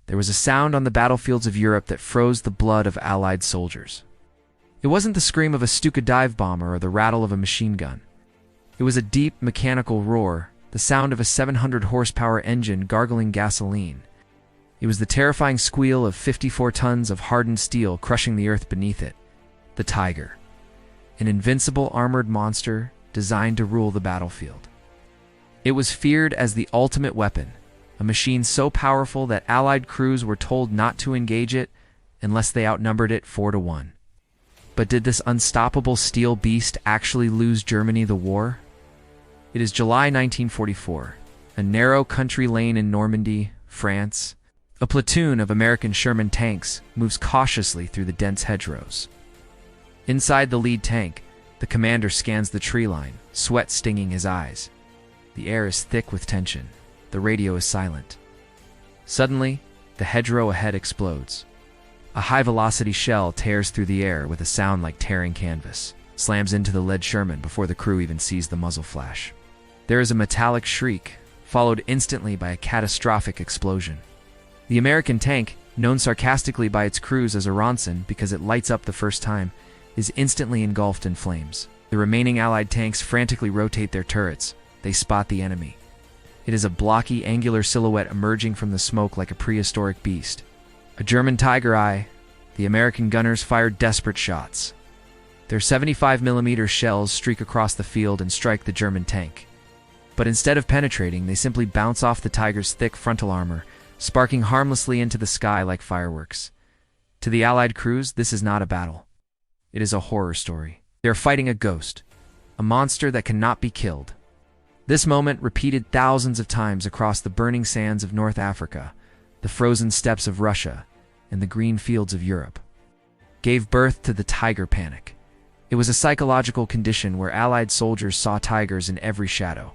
There was a sound on the battlefields of Europe that froze the blood of Allied soldiers. It wasn't the scream of a Stuka dive bomber or the rattle of a machine gun. It was a deep, mechanical roar, the sound of a 700-horsepower engine gargling gasoline. It was the terrifying squeal of 54 tons of hardened steel crushing the earth beneath it. The Tiger. An invincible armored monster designed to rule the battlefield. It was feared as the ultimate weapon, a machine so powerful that Allied crews were told not to engage it unless they outnumbered it 4-1. But did this unstoppable steel beast actually lose Germany the war? It is July 1944, a narrow country lane in Normandy, France. A platoon of American Sherman tanks moves cautiously through the dense hedgerows. Inside the lead tank, the commander scans the tree line, sweat stinging his eyes. The air is thick with tension. The radio is silent. Suddenly, the hedgerow ahead explodes. A high-velocity shell tears through the air with a sound like tearing canvas, slams into the lead Sherman before the crew even sees the muzzle flash. There is a metallic shriek, followed instantly by a catastrophic explosion. The American tank, known sarcastically by its crews as a Ronson because it lights up the first time, is instantly engulfed in flames. The remaining Allied tanks frantically rotate their turrets. They spot the enemy. It is a blocky, angular silhouette emerging from the smoke like a prehistoric beast. A German Tiger Eye. The American gunners fire desperate shots. Their 75mm shells streak across the field and strike the German tank. But instead of penetrating, they simply bounce off the Tiger's thick frontal armor, sparking harmlessly into the sky like fireworks. To the Allied crews, this is not a battle. It is a horror story. They are fighting a ghost, a monster that cannot be killed. This moment, repeated thousands of times across the burning sands of North Africa, the frozen steppes of Russia, and the green fields of Europe, gave birth to the Tiger Panic. It was a psychological condition where Allied soldiers saw tigers in every shadow,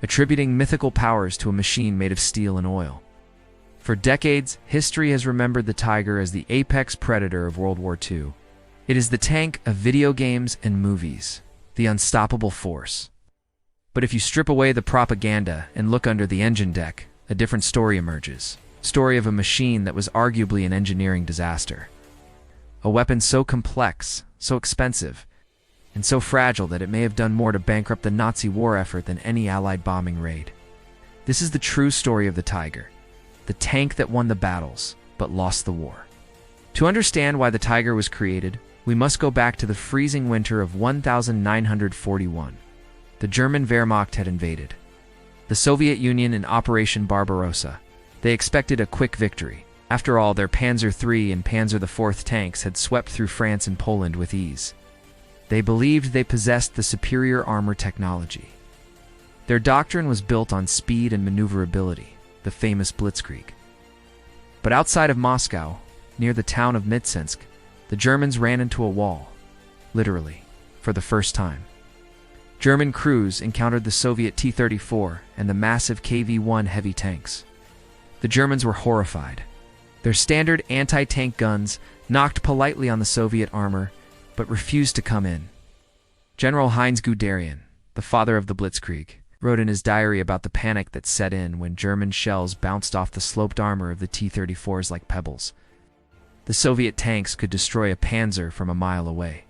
attributing mythical powers to a machine made of steel and oil. For decades, history has remembered the Tiger as the apex predator of World War II. It is the tank of video games and movies, the unstoppable force. But if you strip away the propaganda and look under the engine deck, a different story emerges. Story of a machine that was arguably an engineering disaster. A weapon so complex, so expensive, and so fragile that it may have done more to bankrupt the Nazi war effort than any Allied bombing raid. This is the true story of the Tiger, the tank that won the battles, but lost the war. To understand why the Tiger was created, we must go back to the freezing winter of 1941. The German Wehrmacht had invaded the Soviet Union in Operation Barbarossa. They expected a quick victory. After all, their Panzer III and Panzer IV tanks had swept through France and Poland with ease. They believed they possessed the superior armor technology. Their doctrine was built on speed and maneuverability, the famous blitzkrieg. But outside of Moscow, near the town of Mitsensk, the Germans ran into a wall, literally, for the first time. German crews encountered the Soviet T-34 and the massive KV-1 heavy tanks. The Germans were horrified. Their standard anti-tank guns knocked politely on the Soviet armor, but refused to come in. General Heinz Guderian, the father of the Blitzkrieg, wrote in his diary about the panic that set in when German shells bounced off the sloped armor of the T-34s like pebbles. The Soviet tanks could destroy a Panzer from a mile away,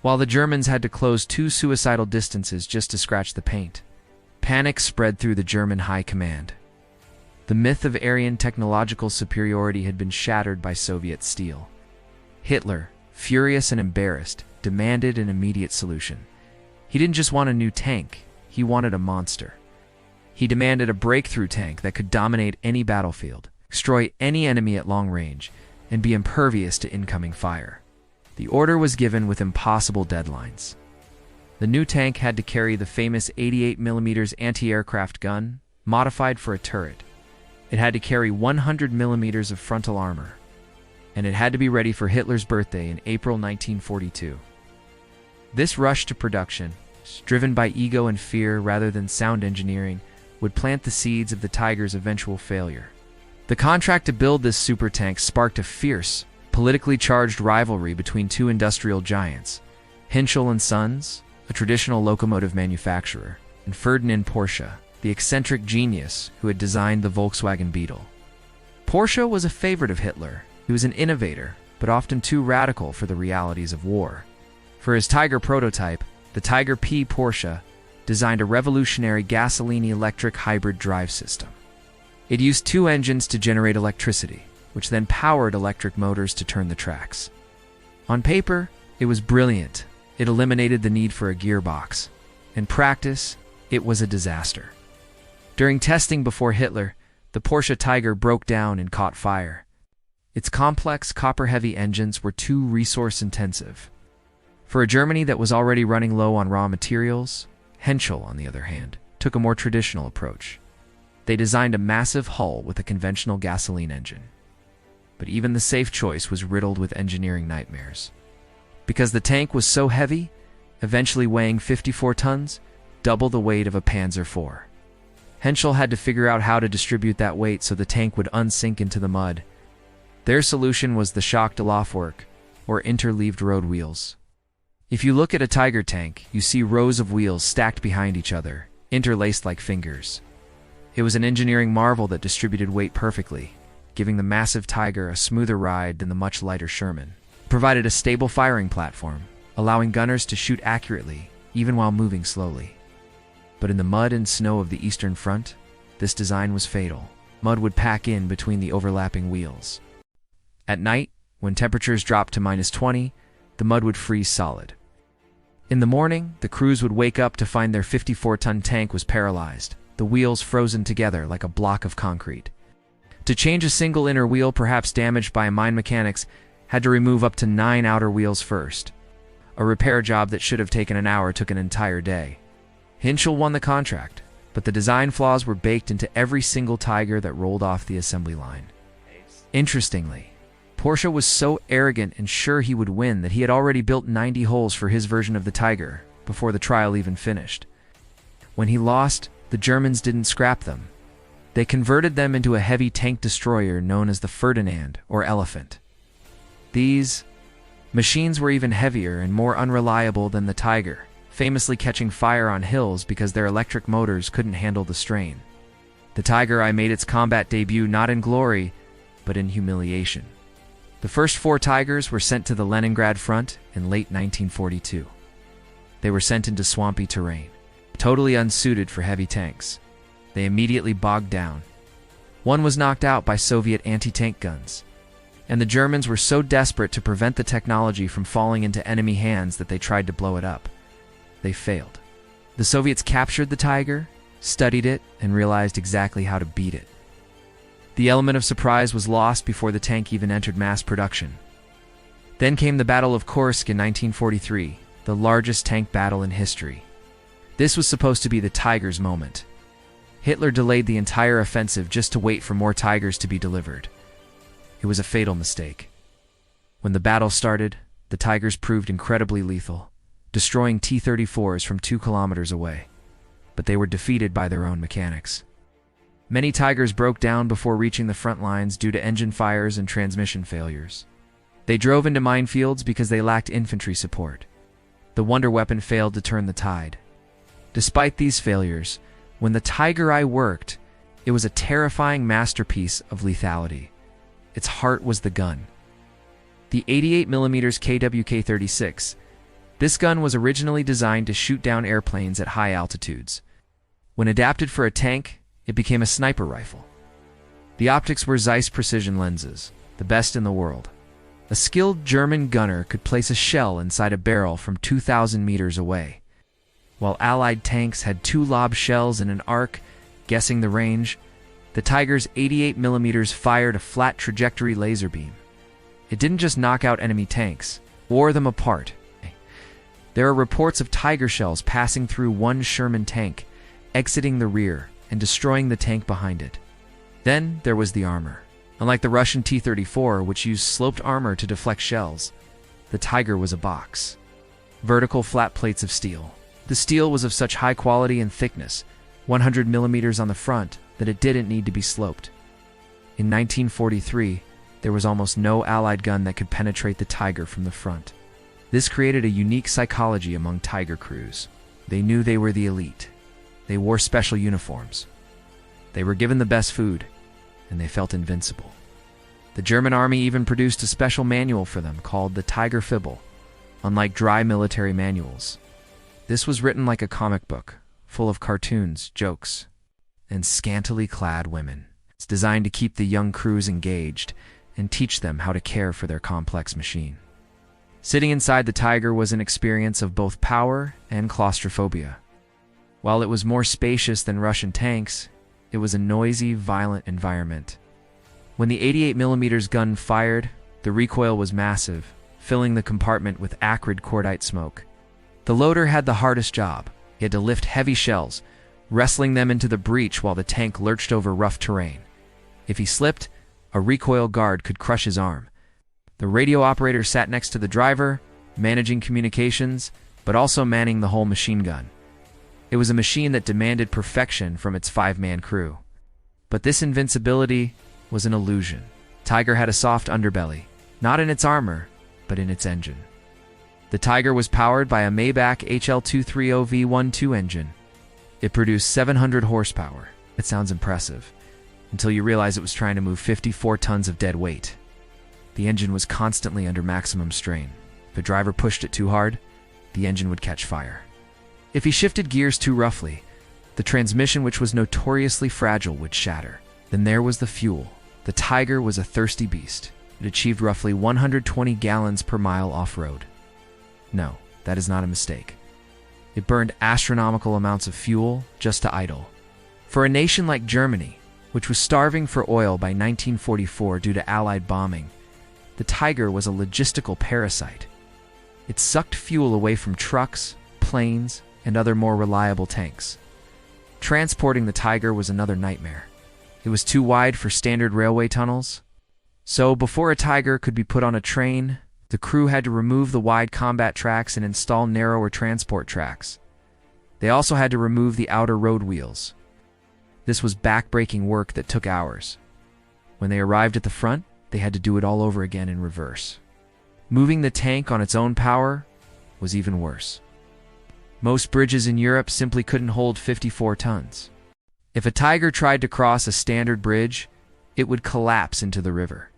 while the Germans had to close 2 suicidal distances just to scratch the paint. Panic spread through the German high command. The myth of Aryan technological superiority had been shattered by Soviet steel. Hitler, furious and embarrassed, demanded an immediate solution. He didn't just want a new tank, he wanted a monster. He demanded a breakthrough tank that could dominate any battlefield, destroy any enemy at long range, and be impervious to incoming fire. The order was given with impossible deadlines. The new tank had to carry the famous 88mm anti-aircraft gun, modified for a turret. It had to carry 100mm of frontal armor, and it had to be ready for Hitler's birthday in April 1942. This rush to production, driven by ego and fear rather than sound engineering, would plant the seeds of the Tiger's eventual failure. The contract to build this super tank sparked a fierce, politically charged rivalry between 2 industrial giants, Henschel and Sons, a traditional locomotive manufacturer, and Ferdinand Porsche, the eccentric genius who had designed the Volkswagen Beetle. Porsche was a favorite of Hitler. He was an innovator, but often too radical for the realities of war. For his Tiger prototype, the Tiger P Porsche designed a revolutionary gasoline-electric hybrid drive system. It used two engines to generate electricity, which then powered electric motors to turn the tracks. On paper, it was brilliant. It eliminated the need for a gearbox. In practice, it was a disaster. During testing before Hitler, the Porsche Tiger broke down and caught fire. Its complex, copper-heavy engines were too resource-intensive. For a Germany that was already running low on raw materials, Henschel, on the other hand, took a more traditional approach. They designed a massive hull with a conventional gasoline engine. But even the safe choice was riddled with engineering nightmares. Because the tank was so heavy, eventually weighing 54 tons, double the weight of a Panzer IV. Henschel had to figure out how to distribute that weight so the tank would unsink into the mud. Their solution was the shock de Laufwerk, or interleaved road wheels. If you look at a Tiger tank, you see rows of wheels stacked behind each other, interlaced like fingers. It was an engineering marvel that distributed weight perfectly, giving the massive Tiger a smoother ride than the much lighter Sherman. It provided a stable firing platform, allowing gunners to shoot accurately, even while moving slowly. But in the mud and snow of the Eastern Front, this design was fatal. Mud would pack in between the overlapping wheels. At night, when temperatures dropped to -20, the mud would freeze solid. In the morning, the crews would wake up to find their 54-ton tank was paralyzed, the wheels frozen together like a block of concrete. To change a single inner wheel, perhaps damaged by mine mechanics, had to remove up to 9 outer wheels first. A repair job that should have taken an hour took an entire day. Henschel won the contract, but the design flaws were baked into every single Tiger that rolled off the assembly line. Interestingly, Porsche was so arrogant and sure he would win that he had already built 90 holes for his version of the Tiger before the trial even finished. When he lost, the Germans didn't scrap them. They converted them into a heavy tank destroyer known as the Ferdinand, or Elephant. These machines were even heavier and more unreliable than the Tiger, famously catching fire on hills because their electric motors couldn't handle the strain. The Tiger I made its combat debut not in glory, but in humiliation. The first 4 Tigers were sent to the Leningrad front in late 1942. They were sent into swampy terrain, totally unsuited for heavy tanks. They immediately bogged down. One was knocked out by Soviet anti-tank guns, and the Germans were so desperate to prevent the technology from falling into enemy hands that they tried to blow it up. They failed. The Soviets captured the Tiger, studied it, and realized exactly how to beat it. The element of surprise was lost before the tank even entered mass production. Then came the Battle of Kursk in 1943, the largest tank battle in history. This was supposed to be the Tiger's moment. Hitler delayed the entire offensive just to wait for more Tigers to be delivered. It was a fatal mistake. When the battle started, the Tigers proved incredibly lethal, destroying T-34s from 2 kilometers away. But they were defeated by their own mechanics. Many Tigers broke down before reaching the front lines due to engine fires and transmission failures. They drove into minefields because they lacked infantry support. The wonder weapon failed to turn the tide. Despite these failures, when the Tiger I worked, it was a terrifying masterpiece of lethality. Its heart was the gun. The 88mm KWK-36. This gun was originally designed to shoot down airplanes at high altitudes. When adapted for a tank, it became a sniper rifle. The optics were Zeiss precision lenses, the best in the world. A skilled German gunner could place a shell inside a barrel from 2,000 meters away. While Allied tanks had 2 lob shells in an arc, guessing the range, the Tiger's 88mm fired a flat trajectory laser beam. It didn't just knock out enemy tanks, wore them apart. There are reports of Tiger shells passing through one Sherman tank, exiting the rear, and destroying the tank behind it. Then there was the armor. Unlike the Russian T-34, which used sloped armor to deflect shells, the Tiger was a box. Vertical flat plates of steel. The steel was of such high quality and thickness, 100 millimeters on the front, that it didn't need to be sloped. In 1943, there was almost no Allied gun that could penetrate the Tiger from the front. This created a unique psychology among Tiger crews. They knew they were the elite. They wore special uniforms. They were given the best food, and they felt invincible. The German army even produced a special manual for them called the Tiger Fibel, unlike dry military manuals. This was written like a comic book, full of cartoons, jokes, and scantily clad women. It's designed to keep the young crews engaged and teach them how to care for their complex machine. Sitting inside the Tiger was an experience of both power and claustrophobia. While it was more spacious than Russian tanks, it was a noisy, violent environment. When the 88mm gun fired, the recoil was massive, filling the compartment with acrid cordite smoke. The loader had the hardest job. He had to lift heavy shells, wrestling them into the breach while the tank lurched over rough terrain. If he slipped, a recoil guard could crush his arm. The radio operator sat next to the driver, managing communications, but also manning the whole machine gun. It was a machine that demanded perfection from its 5-man crew. But this invincibility was an illusion. Tiger had a soft underbelly, not in its armor, but in its engine. The Tiger was powered by a Maybach HL230 V12 engine. It produced 700 horsepower. It sounds impressive, until you realize it was trying to move 54 tons of dead weight. The engine was constantly under maximum strain. If a driver pushed it too hard, the engine would catch fire. If he shifted gears too roughly, the transmission, which was notoriously fragile, would shatter. Then there was the fuel. The Tiger was a thirsty beast. It achieved roughly 120 gallons per mile off-road. No, that is not a mistake. It burned astronomical amounts of fuel just to idle. For a nation like Germany, which was starving for oil by 1944 due to Allied bombing, the Tiger was a logistical parasite. It sucked fuel away from trucks, planes, and other more reliable tanks. Transporting the Tiger was another nightmare. It was too wide for standard railway tunnels. So before a Tiger could be put on a train, the crew had to remove the wide combat tracks and install narrower transport tracks. They also had to remove the outer road wheels. This was back-breaking work that took hours. When they arrived at the front, they had to do it all over again in reverse. Moving the tank on its own power was even worse. Most bridges in Europe simply couldn't hold 54 tons. If a Tiger tried to cross a standard bridge, it would collapse into the river.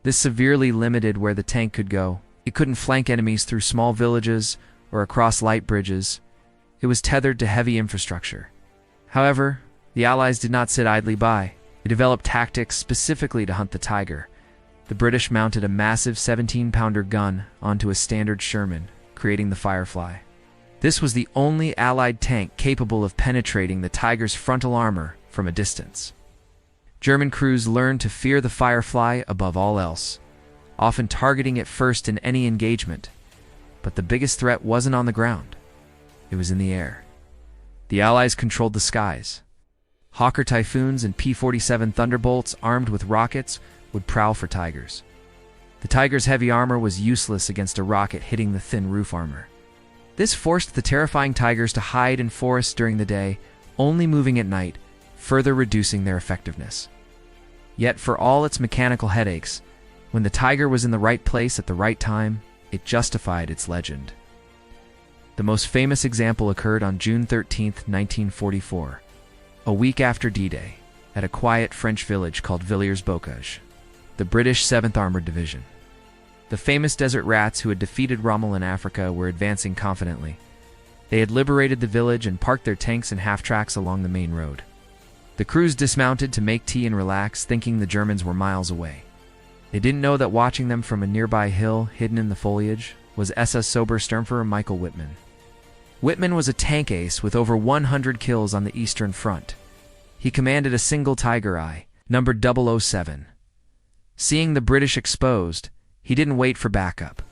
This severely limited where the tank could go. It couldn't flank enemies through small villages or across light bridges. It was tethered to heavy infrastructure. However, the Allies did not sit idly by. They developed tactics specifically to hunt the Tiger. The British mounted a massive 17-pounder gun onto a standard Sherman, creating the Firefly. This was the only Allied tank capable of penetrating the Tiger's frontal armor from a distance. German crews learned to fear the Firefly above all else, often targeting it first in any engagement. But the biggest threat wasn't on the ground. It was in the air. The Allies controlled the skies. Hawker Typhoons and P-47 Thunderbolts armed with rockets would prowl for Tigers. The Tiger's heavy armor was useless against a rocket hitting the thin roof armor. This forced the terrifying Tigers to hide in forests during the day, only moving at night, further reducing their effectiveness. Yet for all its mechanical headaches, when the Tiger was in the right place at the right time, it justified its legend. The most famous example occurred on June 13, 1944, a week after D-Day, at a quiet French village called Villers-Bocage, the British 7th Armored Division. The famous desert rats who had defeated Rommel in Africa were advancing confidently. They had liberated the village and parked their tanks in half-tracks along the main road. The crews dismounted to make tea and relax, thinking the Germans were miles away. They didn't know that watching them from a nearby hill hidden in the foliage was SS Obersturmführer Michael Wittmann. Wittmann was a tank ace with over 100 kills on the Eastern Front. He commanded a single Tiger I, numbered 007. Seeing the British exposed, he didn't wait for backup.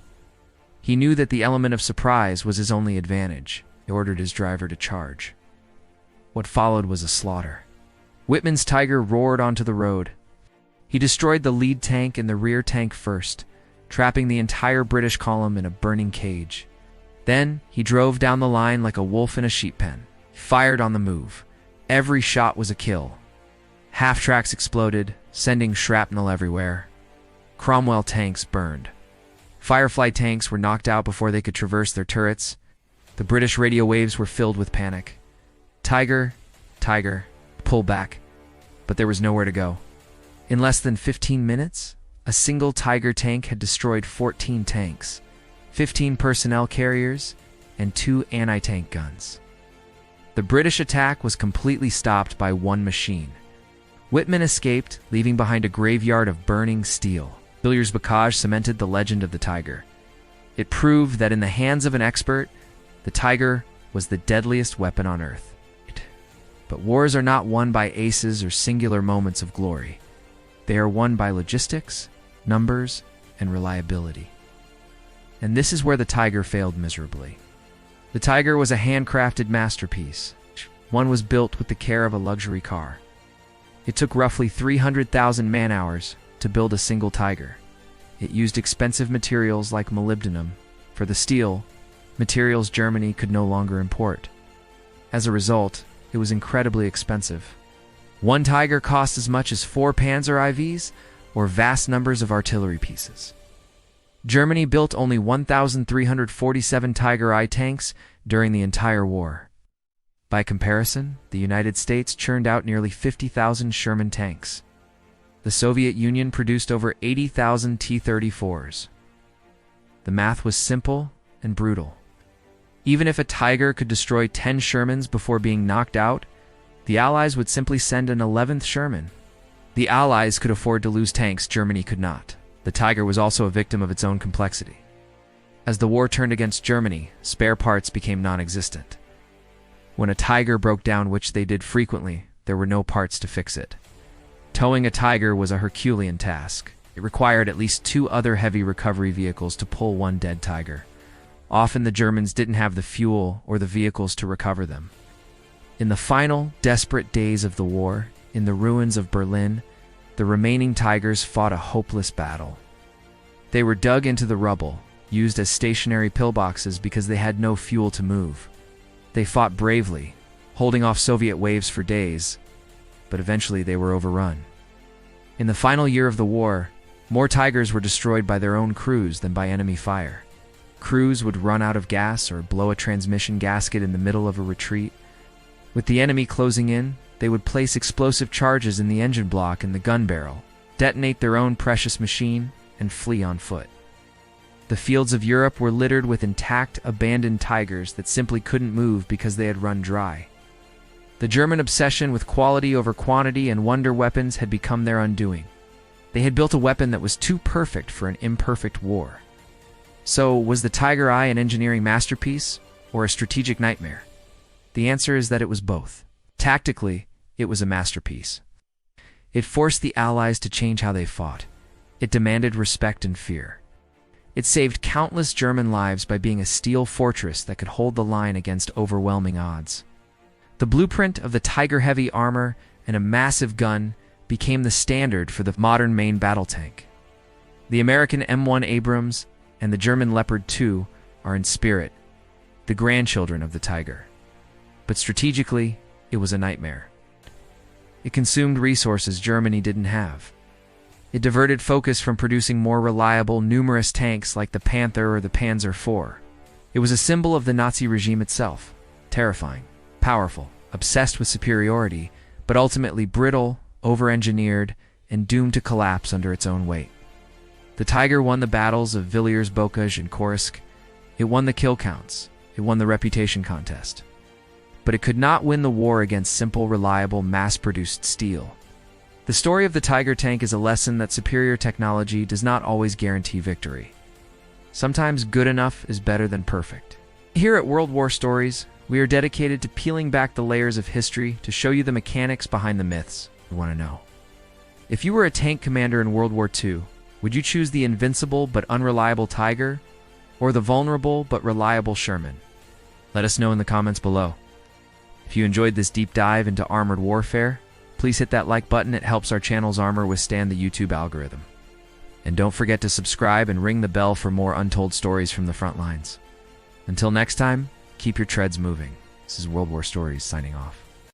He knew that the element of surprise was his only advantage. He ordered his driver to charge. What followed was a slaughter. Wittmann's Tiger roared onto the road. He destroyed the lead tank and the rear tank first, trapping the entire British column in a burning cage. Then, he drove down the line like a wolf in a sheep pen, fired on the move. Every shot was a kill. Half-tracks exploded, sending shrapnel everywhere. Cromwell tanks burned. Firefly tanks were knocked out before they could traverse their turrets. The British radio waves were filled with panic. Tiger, Tiger, pull back. But there was nowhere to go. In less than 15 minutes, A single Tiger tank had destroyed 14 tanks, 15 personnel carriers, and 2 anti-tank guns. The British attack was completely stopped by one machine. Wittmann escaped, leaving behind a graveyard of burning steel. Villers-Bocage cemented the legend of the Tiger. It proved that in the hands of an expert, the Tiger was the deadliest weapon on Earth. But wars are not won by aces or singular moments of glory. They are won by logistics, numbers, and reliability. And this is where the Tiger failed miserably. The Tiger was a handcrafted masterpiece. One was built with the care of a luxury car. It took roughly 300,000 man-hours to build a single Tiger. It used expensive materials like molybdenum. For the steel, materials Germany could no longer import. As a result, it was incredibly expensive. One Tiger cost as much as 4 Panzer IVs or vast numbers of artillery pieces. Germany built only 1,347 Tiger I tanks during the entire war. By comparison, the United States churned out nearly 50,000 Sherman tanks. The Soviet Union produced over 80,000 T-34s. The math was simple and brutal. Even if a Tiger could destroy 10 Shermans before being knocked out, the Allies would simply send an 11th Sherman. The Allies could afford to lose tanks Germany could not. The Tiger was also a victim of its own complexity. As the war turned against Germany, spare parts became non-existent. When a Tiger broke down, which they did frequently, there were no parts to fix it. Towing a Tiger was a Herculean task. It required at least 2 other heavy recovery vehicles to pull one dead Tiger. Often the Germans didn't have the fuel or the vehicles to recover them. In the final, desperate days of the war, in the ruins of Berlin, the remaining Tigers fought a hopeless battle. They were dug into the rubble, used as stationary pillboxes because they had no fuel to move. They fought bravely, holding off Soviet waves for days, but eventually they were overrun. In the final year of the war, more Tigers were destroyed by their own crews than by enemy fire. Crews would run out of gas or blow a transmission gasket in the middle of a retreat. With the enemy closing in, they would place explosive charges in the engine block and the gun barrel, detonate their own precious machine, and flee on foot. The fields of Europe were littered with intact, abandoned Tigers that simply couldn't move because they had run dry. The German obsession with quality over quantity and wonder weapons had become their undoing. They had built a weapon that was too perfect for an imperfect war. So, was the Tiger I an engineering masterpiece or a strategic nightmare? The answer is that it was both. Tactically, it was a masterpiece. It forced the Allies to change how they fought. It demanded respect and fear. It saved countless German lives by being a steel fortress that could hold the line against overwhelming odds. The blueprint of the Tiger heavy armor and a massive gun became the standard for the modern main battle tank. The American M1 Abrams and the German Leopard 2 are in spirit the grandchildren of the Tiger. But strategically, it was a nightmare. It consumed resources Germany didn't have. It diverted focus from producing more reliable, numerous tanks like the Panther or the Panzer IV. It was a symbol of the Nazi regime itself, terrifying, powerful, obsessed with superiority, but ultimately brittle, over-engineered, and doomed to collapse under its own weight. The Tiger won the battles of Villers-Bocage and Kursk. It won the kill counts. It won the reputation contest. But it could not win the war against simple, reliable, mass-produced steel. The story of the Tiger tank is a lesson that superior technology does not always guarantee victory. Sometimes good enough is better than perfect. Here at World War Stories, we are dedicated to peeling back the layers of history to show you the mechanics behind the myths you want to know. If you were a tank commander in World War II, would you choose the invincible but unreliable Tiger or the vulnerable but reliable Sherman? Let us know in the comments below. If you enjoyed this deep dive into armored warfare, please hit that like button. It helps our channel's armor withstand the YouTube algorithm. And don't forget to subscribe and ring the bell for more untold stories from the front lines. Until next time, keep your treads moving. This is World War Stories signing off.